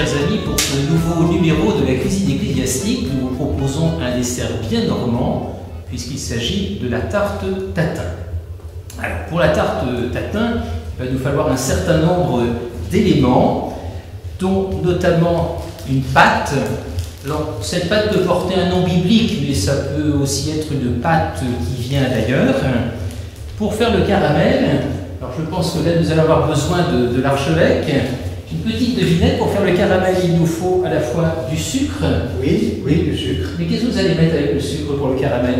chers amis, pour ce nouveau numéro de la cuisine ecclésiastique, nous vous proposons un dessert bien normand, puisqu'il s'agit de la tarte tatin. Alors, pour la tarte tatin, il va nous falloir un certain nombre d'éléments, dont notamment une pâte. Alors, cette pâte peut porter un nom biblique, mais ça peut aussi être une pâte qui vient d'ailleurs. Pour faire le caramel, alors je pense que là nous allons avoir besoin de l'archevêque. Une petite devinette, pour faire le caramel, il nous faut à la fois du sucre. Oui, du sucre. Mais qu'est-ce que vous allez mettre avec le sucre pour le caramel?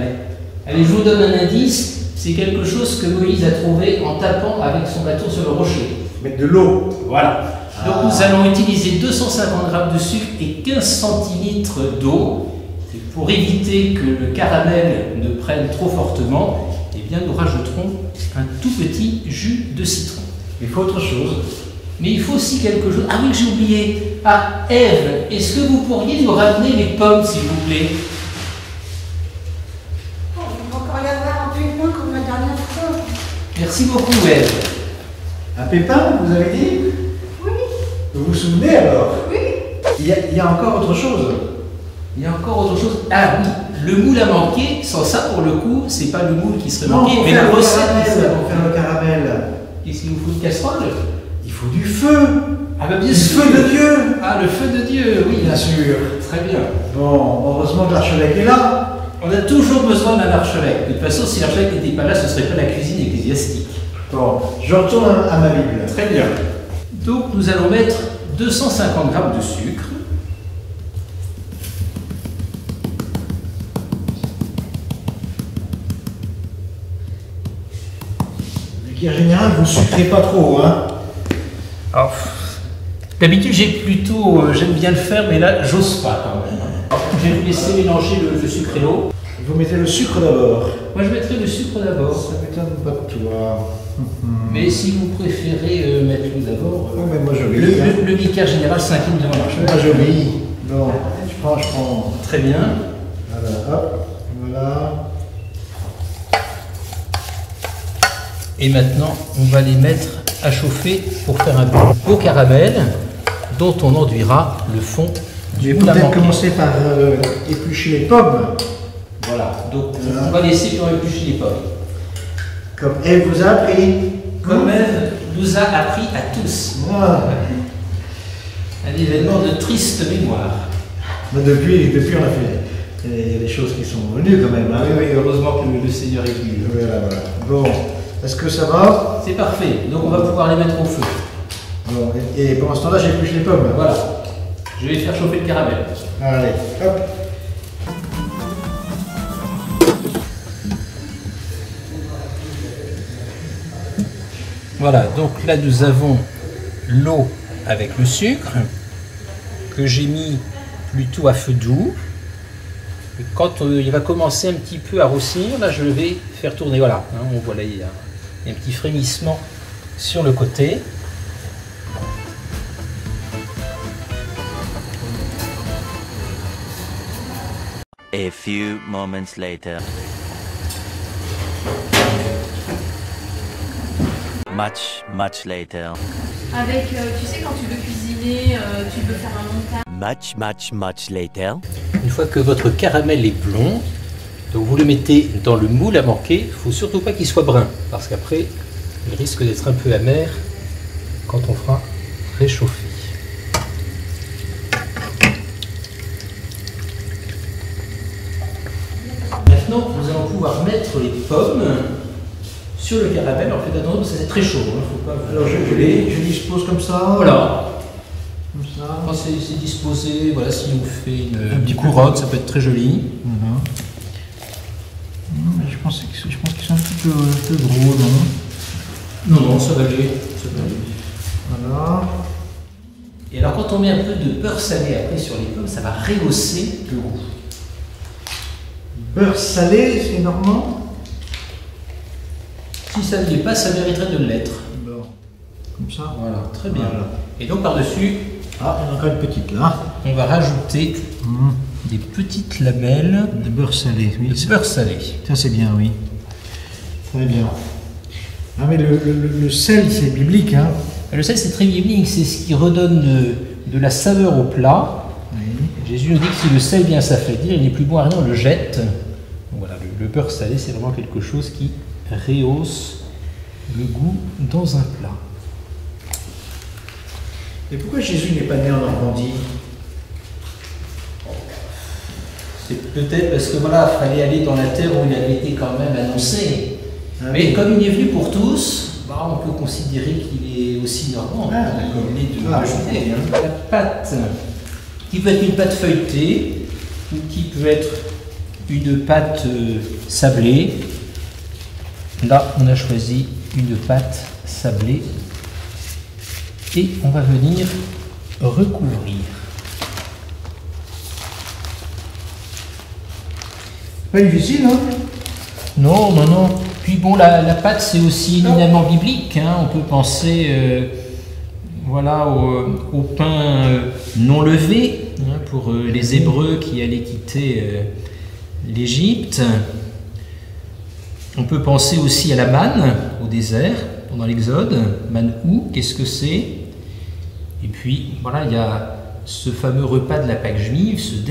Allez, je vous donne un indice, c'est quelque chose que Moïse a trouvé en tapant avec son bâton sur le rocher. Mettre de l'eau. Voilà. Donc nous allons utiliser 250 g de sucre et 15 centilitres d'eau. Et pour éviter que le caramel ne prenne trop fortement, eh bien nous rajouterons un tout petit jus de citron. Il faut autre chose. Mais il faut aussi quelque chose. Ah oui, j'ai oublié. Ah, Ève, est-ce que vous pourriez nous ramener les pommes, s'il vous plaît? Oh, il va encore y avoir un peu de moins comme la dernière fois. Merci beaucoup, Ève. Un pépin, vous avez dit? Oui. Vous vous souvenez alors? Oui. Il y a encore autre chose. Il y a encore autre chose. Ah oui, le moule a manqué. Sans ça, pour le coup, c'est pas le moule qui serait manqué, mais la recette. Pour faire le caramel. Qu'est-ce qu'il vous faut de casserole? Il faut du feu. Ah bah bien Du sûr. feu de Dieu. Ah, le feu de Dieu, oui. Bien sûr. Très bien. Bon, heureusement que l'archevêque est là. On a toujours besoin d'un archevêque. De toute façon, si l'archevêque n'était pas là, ce ne serait pas la cuisine ecclésiastique. Bon, je retourne à ma Bible. Très bien. Donc, nous allons mettre 250 g de sucre. En général, vous ne sucrez pas trop, hein? Alors, d'habitude, j'aime bien le faire, mais là, j'ose pas quand même. Alors, je vais vous laisser mélanger le sucre et l'eau. Vous mettez le sucre d'abord. Moi, je mettrai le sucre d'abord. Ça m'étonne pas de toi. Mais si vous préférez mettre l'eau d'abord, Oh, mais moi j'obéis. le vicaire général s'incline devant l'archevêque. Moi j'obéis. Bon, je prends. Très bien. Voilà, hop, voilà. Et maintenant, on va les mettre à chauffer pour faire un beau caramel dont on enduira le fond Je du vais moule à peut-être manquer. commencer par éplucher les pommes, Voilà, donc Voilà. on va laisser pour éplucher les pommes. comme elle vous a appris. Comme Ève nous a appris à tous. Voilà. Un événement de triste mémoire. Mais depuis on a fait. Il y a des choses qui sont venues quand même. Hein. Oui, heureusement que le Seigneur est venu. Voilà. Bon, est-ce que ça va? C'est parfait, donc on va pouvoir les mettre au feu. Bon, et pendant ce temps-là, j'épluche les pommes. Voilà, je vais faire chauffer le caramel. Allez, hop. Voilà, donc là nous avons l'eau avec le sucre que j'ai mis plutôt à feu doux. Et quand il va commencer un petit peu à roussir, là je vais faire tourner. Voilà, hein, on voit là il y a un petit frémissement sur le côté. A few moments later. Much later. Avec, tu sais, quand tu veux cuisiner, tu veux faire un montage. Much later. Une fois que votre caramel est blond, donc vous le mettez dans le moule à manquer. Il ne faut surtout pas qu'il soit brun, parce qu'après, il risque d'être un peu amer quand on fera réchauffer. Maintenant, nous allons pouvoir mettre les pommes sur le caramel. Alors faites attention, parce que c'est très chaud. Hein, faut pas Alors je dispose comme ça. Voilà. Comme ça. Quand c'est disposé, voilà, si on fait une petite couronne, ça peut être très joli. Mais je pense qu'ils sont un petit peu gros, non? Non, ça va aller. Ça va aller. Voilà. Et alors quand on met un peu de beurre salé après sur les pommes, ça va rehausser le goût. Beurre salé, c'est normand? Si ça ne l'est pas, ça mériterait de l'être. Bon, comme ça. Voilà, très bien. Voilà. Et donc par-dessus, Ah, il y en a encore une petite là. on va rajouter des petites lamelles De beurre salé, oui. de beurre salé. Ça c'est bien, oui. Très bien. Ah mais le sel, c'est biblique, hein? Le sel, c'est très biblique, c'est ce qui redonne de la saveur au plat. Oui. Jésus nous dit que si le sel vient s'affaiblir, il n'est plus bon à rien, on le jette. Donc voilà, le beurre salé, c'est vraiment quelque chose qui rehausse le goût dans un plat. Et pourquoi Jésus n'est pas né en Normandie? C'est peut-être parce que voilà, il fallait aller dans la terre où il avait été quand même annoncé. Ah, Mais oui. comme il est venu pour tous, bah, on peut considérer qu'il est aussi normand. Ah, d'accord. Il est de Ah, Judée, hein. La pâte, qui peut être une pâte feuilletée, ou qui peut être une pâte sablée. Là, on a choisi une pâte sablée. Et on va venir recouvrir. Pas difficile, hein? Non, non, non. Puis bon, la pâte, c'est aussi éminemment biblique. Hein. On peut penser voilà, au pain non levé, hein, pour les Hébreux qui allaient quitter l'Égypte. On peut penser aussi à la manne au désert, pendant l'Exode. Manne où? Qu'est-ce que c'est? Et puis, voilà, il y a ce fameux repas de la Pâque juive, cette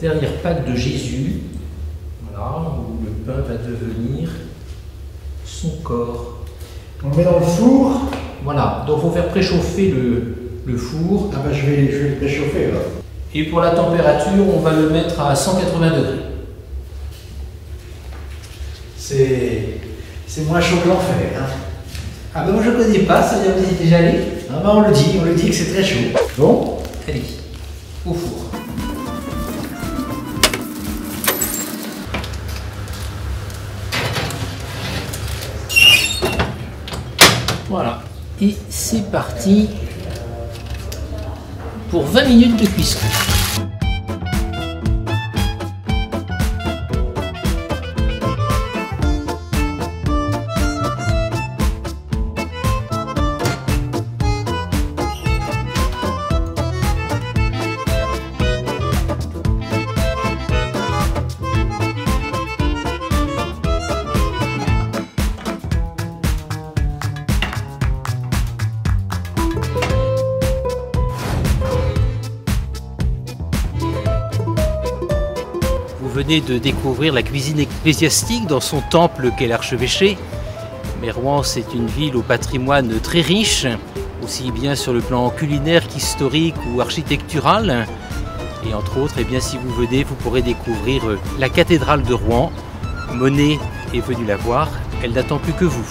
dernière Pâque de Jésus, voilà, où le pain va devenir son corps. On le met dans le four. Voilà, donc il faut faire préchauffer le four. Ah ben je vais le préchauffer là. Et pour la température, on va le mettre à 180 degrés. C'est moins chaud que l'enfer. Hein. Ah ben moi je ne connais pas, ça vous êtes déjà allé? Ah ben on le dit que c'est très chaud. Bon. Allez, au four. Voilà, et c'est parti pour 20 minutes de cuisson. Vous venez de découvrir la cuisine ecclésiastique dans son temple qu'est l'archevêché. Mais Rouen, c'est une ville au patrimoine très riche, aussi bien sur le plan culinaire qu'historique ou architectural. Et entre autres, eh bien, si vous venez, vous pourrez découvrir la cathédrale de Rouen. Monet est venu la voir, elle n'attend plus que vous.